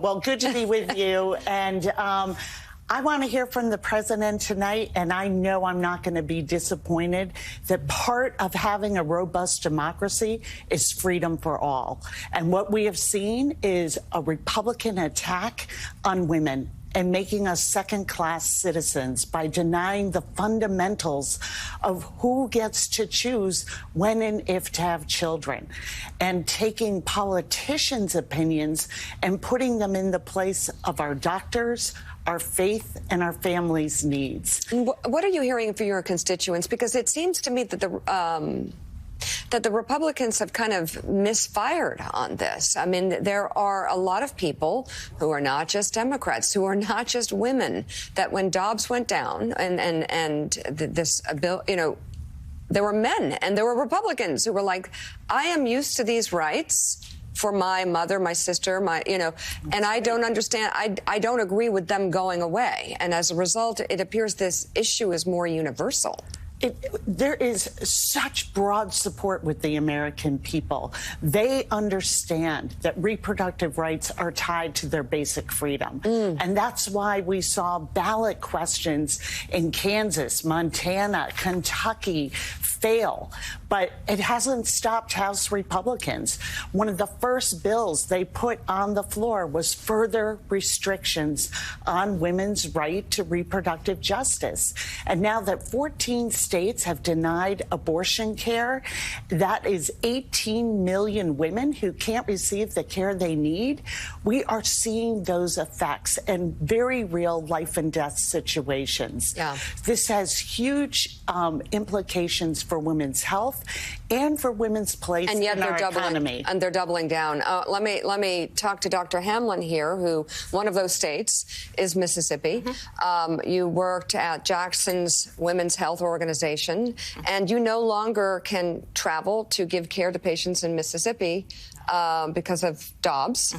well, good to be with you. And I want to hear from the president tonight, and I know I'm not going to be disappointed that part of having a robust democracy is freedom for all. And what we have seen is a Republican attack on women and making us second-class citizens by denying the fundamentals of who gets to choose when and if to have children, and taking politicians' opinions and putting them in the place of our doctors, our faith, and our families' needs. What are you hearing from your constituents? Because it seems to me that the Republicans have kind of misfired on this. I mean, there are a lot of people who are not just Democrats, who are not just women, that when Dobbs went down and this bill, you know, there were men and there were Republicans who were like, I am used to these rights for my mother, my sister, and I don't understand. I don't agree with them going away. And as a result, it appears this issue is more universal. There is such broad support with the American people. They understand that reproductive rights are tied to their basic freedom. And that's why we saw ballot questions in Kansas, Montana, Kentucky fail. But it hasn't stopped House Republicans. One of the first bills they put on the floor was further restrictions on women's right to reproductive justice. And now that 14 states have denied abortion care, that is 18 million women who can't receive the care they need. We are seeing those effects in very real life and death situations. Yeah. This has huge implications for women's health and for women's place in our economy. And they're doubling down. Let me talk to Dr. Hamlin here, who one of those states is Mississippi. You worked at Jackson's Women's Health Organization, and you no longer can travel to give care to patients in Mississippi because of Dobbs.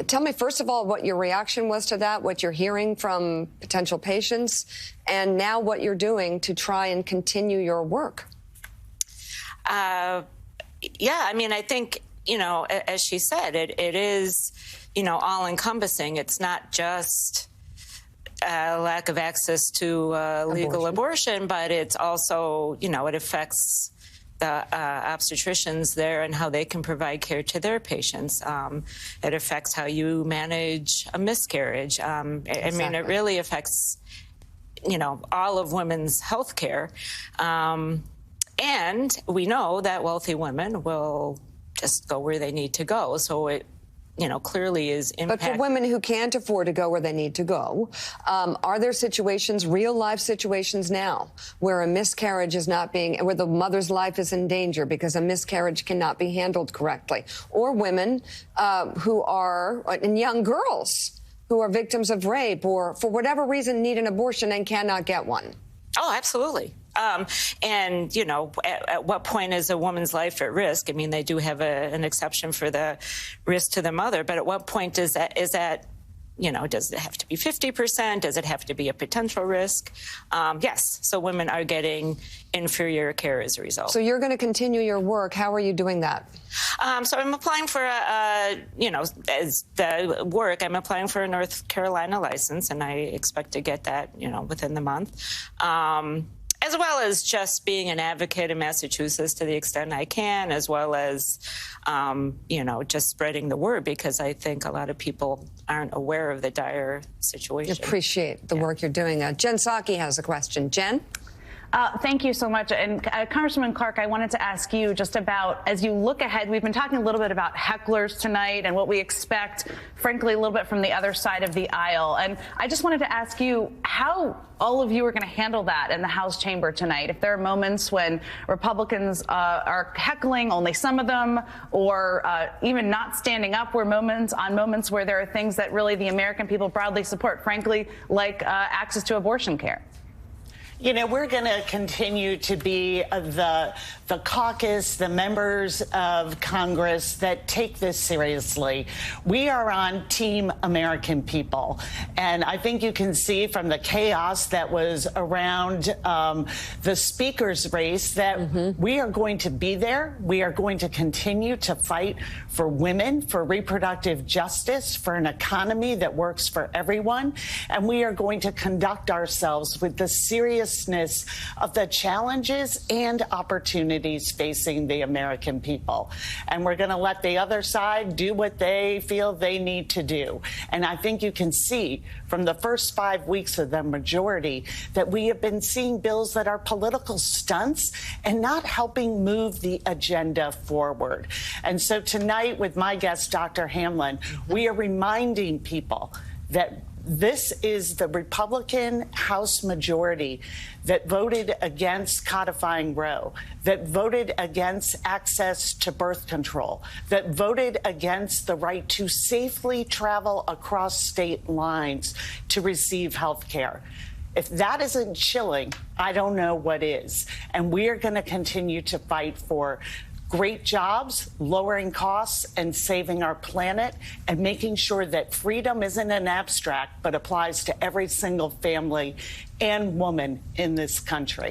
Tell me, first of all, what your reaction was to that, what you're hearing from potential patients, and now what you're doing to try and continue your work. Yeah, I mean, I think, you know, as she said, it is, you know, all-encompassing. It's not just lack of access to legal abortion, but it's also, you know, it affects the obstetricians there and how they can provide care to their patients. It affects how you manage a miscarriage. I mean, it really affects, you know, all of women's health care. And we know that wealthy women will just go where they need to go. So it, you know, clearly is impact. But for women who can't afford to go where they need to go, are there situations, real life situations now, where a miscarriage is not being, where the mother's life is in danger because a miscarriage cannot be handled correctly? Or women who are, and young girls who are victims of rape or for whatever reason need an abortion and cannot get one? Oh, absolutely. And, you know, at what point is a woman's life at risk? I mean, they do have an exception for the risk to the mother, but at what point is that, you know, does it have to be 50%? Does it have to be a potential risk? Yes. So women are getting inferior care as a result. So you're going to continue your work. How are you doing that? So I'm applying for you know, as the work, I'm applying for a North Carolina license, and I expect to get that, you know, within the month. As well as just being an advocate in Massachusetts to the extent I can, as well as, you know, just spreading the word, because I think a lot of people aren't aware of the dire situation. Appreciate the work you're doing. Jen Psaki has a question. Jen? Thank you so much. And Congresswoman Clark, I wanted to ask you just about, as you look ahead, we've been talking a little bit about hecklers tonight and what we expect, frankly, a little bit from the other side of the aisle. And I just wanted to ask you how all of you are going to handle that in the House chamber tonight. If there are moments when Republicans are heckling, only some of them, or even not standing up, where moments where there are things that really the American people broadly support, frankly, like access to abortion care. You know, we're going to continue to be the caucus, the members of Congress that take this seriously. We are on Team American People. And I think you can see from the chaos that was around the speaker's race that we are going to be there. We are going to continue to fight for women, for reproductive justice, for an economy that works for everyone. And we are going to conduct ourselves with the seriousness of the challenges and opportunities facing the American people. And we're going to let the other side do what they feel they need to do. And I think you can see from the first 5 weeks of the majority that we have been seeing bills that are political stunts and not helping move the agenda forward. And so tonight with my guest, Dr. Hamlin, we are reminding people that this is the Republican House majority that voted against codifying Roe, that voted against access to birth control, that voted against the right to safely travel across state lines to receive health care. If that isn't chilling, I don't know what is. And we are going to continue to fight for great jobs, lowering costs, and saving our planet, and making sure that freedom isn't an abstract, but applies to every single family and woman in this country.